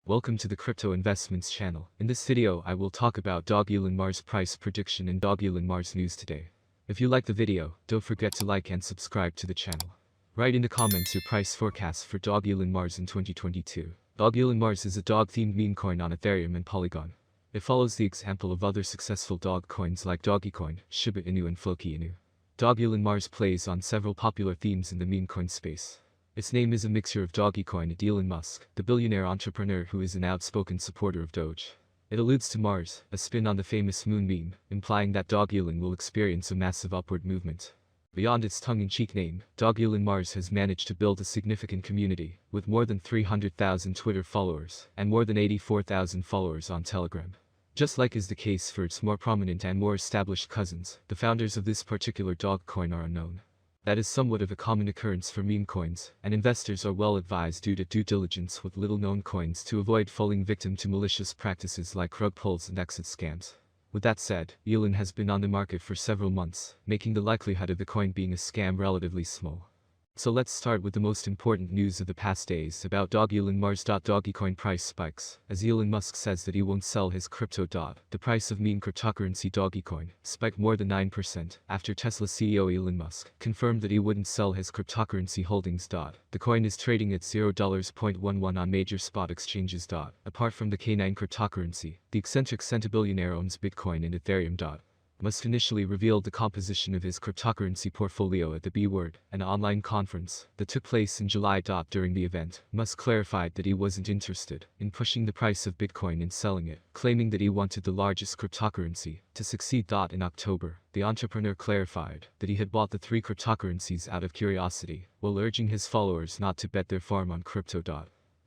Welcome to the Crypto Investments channel. In this video, I will talk about dogelonmars price prediction and dogelonmars news today. If you like the video, don't forget to like and subscribe to the channel. Write in the comments your price forecast for dogelonmars in 2022. Dogelonmars is a dog-themed meme coin on Ethereum and Polygon. It follows the example of other successful dog coins like Dogecoin, Shiba Inu and Floki Inu. Dogelonmars plays on several popular themes in the meme coin space. Its name is a mixture of Dogecoin and Elon Musk, the billionaire entrepreneur who is an outspoken supporter of Doge. It alludes to Mars, a spin on the famous moon meme, implying that Dogelon will experience a massive upward movement. Beyond its tongue-in-cheek name, dogelonmars has managed to build a significant community, with more than 300,000 Twitter followers and more than 84,000 followers on Telegram. Just like is the case for its more prominent and more established cousins, the founders of this particular dog coin are unknown. That is somewhat of a common occurrence for meme coins, and investors are well advised due to due diligence with little-known coins to avoid falling victim to malicious practices like rug pulls and exit scams. With that said, Elon has been on the market for several months, making the likelihood of the coin being a scam relatively small. So let's start with the most important news of the past days about dogelonmars. Dogecoin price spikes, as Elon Musk says that he won't sell his crypto. The price of meme cryptocurrency Dogecoin spiked more than 9% after Tesla CEO Elon Musk confirmed that he wouldn't sell his cryptocurrency holdings. The coin is trading at $0.11 on major spot exchanges. Apart from the K9 cryptocurrency, the eccentric centibillionaire owns Bitcoin and Ethereum. Musk initially revealed the composition of his cryptocurrency portfolio at the B-Word, an online conference that took place in July. During the event, Musk clarified that he wasn't interested in pushing the price of Bitcoin and selling it, claiming that he wanted the largest cryptocurrency to succeed. In October, the entrepreneur clarified that he had bought the three cryptocurrencies out of curiosity, while urging his followers not to bet their farm on crypto.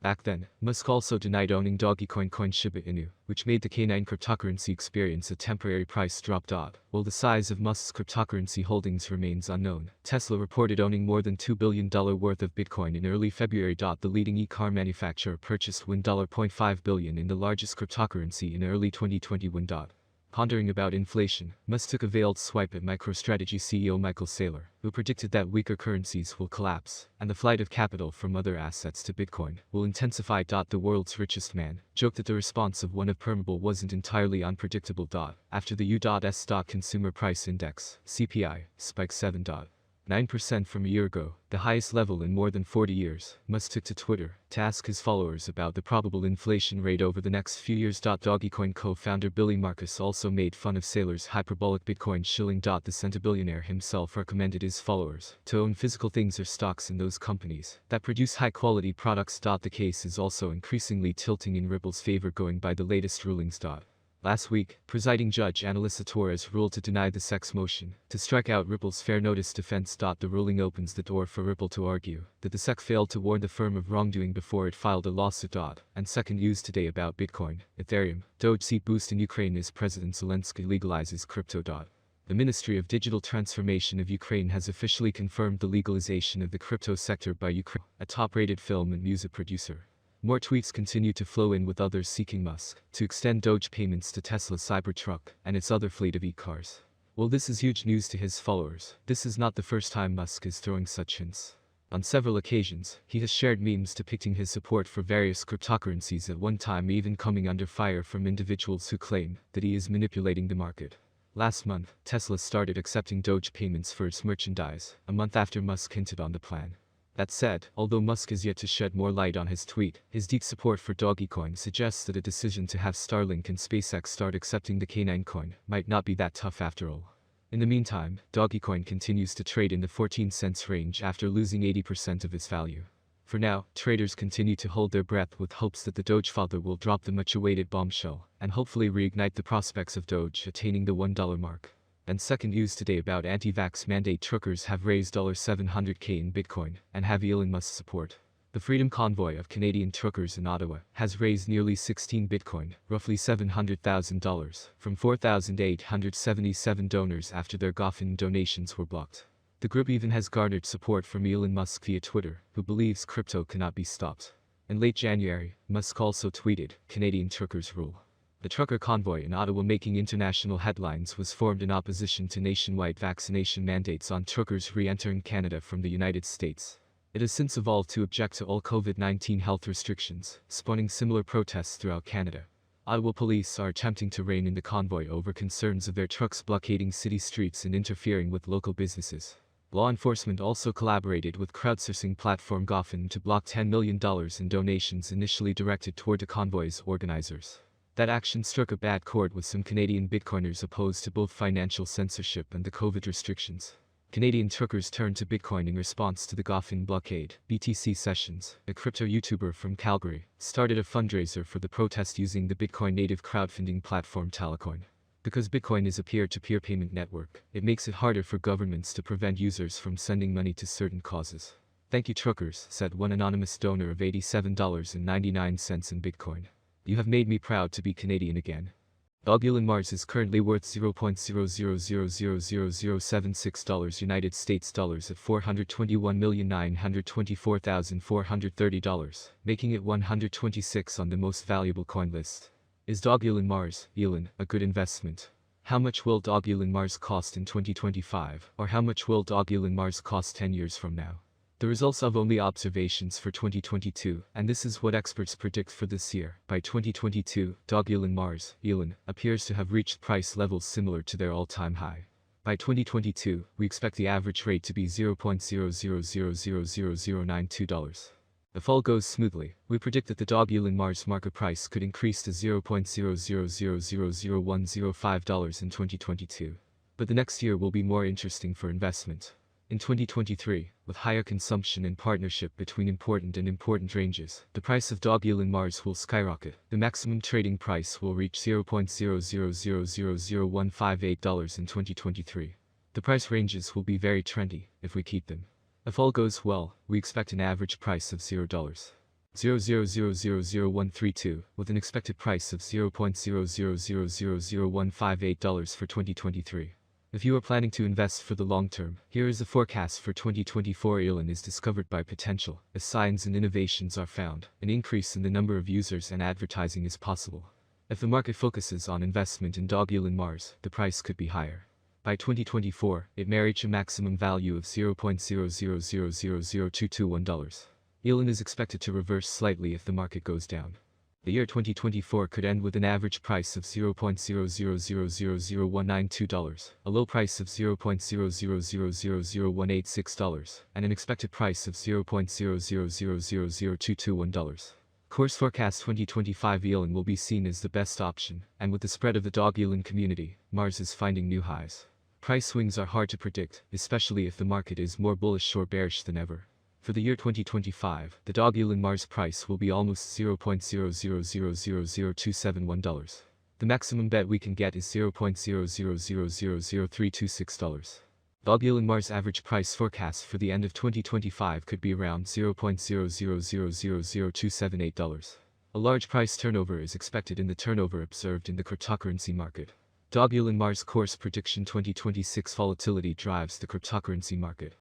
Back then, Musk also denied owning Dogecoin coin Shiba Inu, which made the K9 cryptocurrency experience a temporary price drop. While the size of Musk's cryptocurrency holdings remains unknown, Tesla reported owning more than $2 billion worth of Bitcoin in early February. The leading e-car manufacturer purchased $1.5 billion in the largest cryptocurrency in early 2021. Pondering about inflation, Musk took a veiled swipe at MicroStrategy CEO Michael Saylor, who predicted that weaker currencies will collapse, and the flight of capital from other assets to Bitcoin will intensify. The world's richest man joked that the response of one of Permable wasn't entirely unpredictable. After the U.S. Consumer Price Index, CPI, spiked 7.9% from a year ago, the highest level in more than 40 years, Musk took to Twitter to ask his followers about the probable inflation rate over the next few years. Dogecoin co-founder Billy Marcus also made fun of Saylor's hyperbolic Bitcoin shilling. The centibillionaire himself recommended his followers to own physical things or stocks in those companies that produce high-quality products. The case is also increasingly tilting in Ripple's favor going by the latest rulings. Last week, presiding judge Analisa Torres ruled to deny the SEC's motion to strike out Ripple's fair notice defense. The ruling opens the door for Ripple to argue that the SEC failed to warn the firm of wrongdoing before it filed a lawsuit. And second news today about Bitcoin, Ethereum, Doge seat boost in Ukraine as President Zelensky legalizes crypto. The Ministry of Digital Transformation of Ukraine has officially confirmed the legalization of the crypto sector by Ukraine, a top-rated film and music producer. More tweets continue to flow in with others seeking Musk to extend Doge payments to Tesla's Cybertruck and its other fleet of e-cars. While this is huge news to his followers, this is not the first time Musk is throwing such hints. On several occasions, he has shared memes depicting his support for various cryptocurrencies, at one time even coming under fire from individuals who claim that he is manipulating the market. Last month, Tesla started accepting Doge payments for its merchandise, a month after Musk hinted on the plan. That said, although Musk is yet to shed more light on his tweet, his deep support for Dogecoin suggests that a decision to have Starlink and SpaceX start accepting the K9 coin might not be that tough after all. In the meantime, Dogecoin continues to trade in the 14 cents range after losing 80% of its value. For now, traders continue to hold their breath with hopes that the Doge father will drop the much-awaited bombshell and hopefully reignite the prospects of Doge attaining the $1 mark. And second news today about anti-vax mandate: truckers have raised $700K in Bitcoin and have Elon Musk's support. The Freedom Convoy of Canadian truckers in Ottawa has raised nearly 16 Bitcoin, roughly $700,000, from 4,877 donors after their Goffin donations were blocked. The group even has garnered support from Elon Musk via Twitter, who believes crypto cannot be stopped. In late January, Musk also tweeted, "Canadian truckers rule." The trucker convoy in Ottawa, making international headlines, was formed in opposition to nationwide vaccination mandates on truckers re-entering Canada from the United States. It has since evolved to object to all COVID-19 health restrictions, spawning similar protests throughout Canada. Iowa police are attempting to rein in the convoy over concerns of their trucks blockading city streets and interfering with local businesses. Law enforcement also collaborated with crowdsourcing platform Dogelon to block $10 million in donations initially directed toward the convoy's organizers. That action struck a bad chord with some Canadian Bitcoiners opposed to both financial censorship and the COVID restrictions. Canadian truckers turned to Bitcoin in response to the Dogelon blockade. BTC Sessions, a crypto YouTuber from Calgary, started a fundraiser for the protest using the Bitcoin native crowdfunding platform Dogelon. Because Bitcoin is a peer-to-peer payment network, it makes it harder for governments to prevent users from sending money to certain causes. "Thank you, truckers," said one anonymous donor of $87.99 in Bitcoin. "You have made me proud to be Canadian again." Dogelon Mars is currently worth $0.00000076 United States dollars at $421,924,430, making it 126 on the most valuable coin list. Is Dogelon Mars, Elon, a good investment? How much will Dogelon Mars cost in 2025, or how much will Dogelon Mars cost 10 years from now? The results of only observations for 2022, and this is what experts predict for this year. By 2022, Dogelon Mars, Elon, appears to have reached price levels similar to their all-time high. By 2022, we expect the average rate to be $0.00000092. If all goes smoothly, we predict that the Dogelon Mars market price could increase to $0.00000105 in 2022. But the next year will be more interesting for investment. In 2023, with higher consumption and partnership between important ranges, the price of Dogelon Mars will skyrocket. The maximum trading price will reach $0.00000158 in 2023. The price ranges will be very trendy if we keep them. If all goes well, we expect an average price of $0.00000132, with an expected price of $0.00000158 for 2023. If you are planning to invest for the long term, here is the forecast for 2024. Elon is discovered by potential. As science and innovations are found, an increase in the number of users and advertising is possible. If the market focuses on investment in Dogelon Mars, the price could be higher. By 2024, it may reach a maximum value of $0.00000221. Elon is expected to reverse slightly if the market goes down. The year 2024 could end with an average price of $0.00000192, a low price of $0.00000186, and an expected price of $0.00000221. Course forecast 2025. Elon will be seen as the best option, and with the spread of the Dogelon community, Mars is finding new highs. Price swings are hard to predict, especially if the market is more bullish or bearish than ever. For the year 2025, the Dogelon Mars price will be almost $0.00000271. The maximum bet we can get is $0.00000326. Dogelon Mars average price forecast for the end of 2025 could be around $0.00000278. A large price turnover is expected in the turnover observed in the cryptocurrency market. Dogelon Mars course prediction: 2026 volatility drives the cryptocurrency market.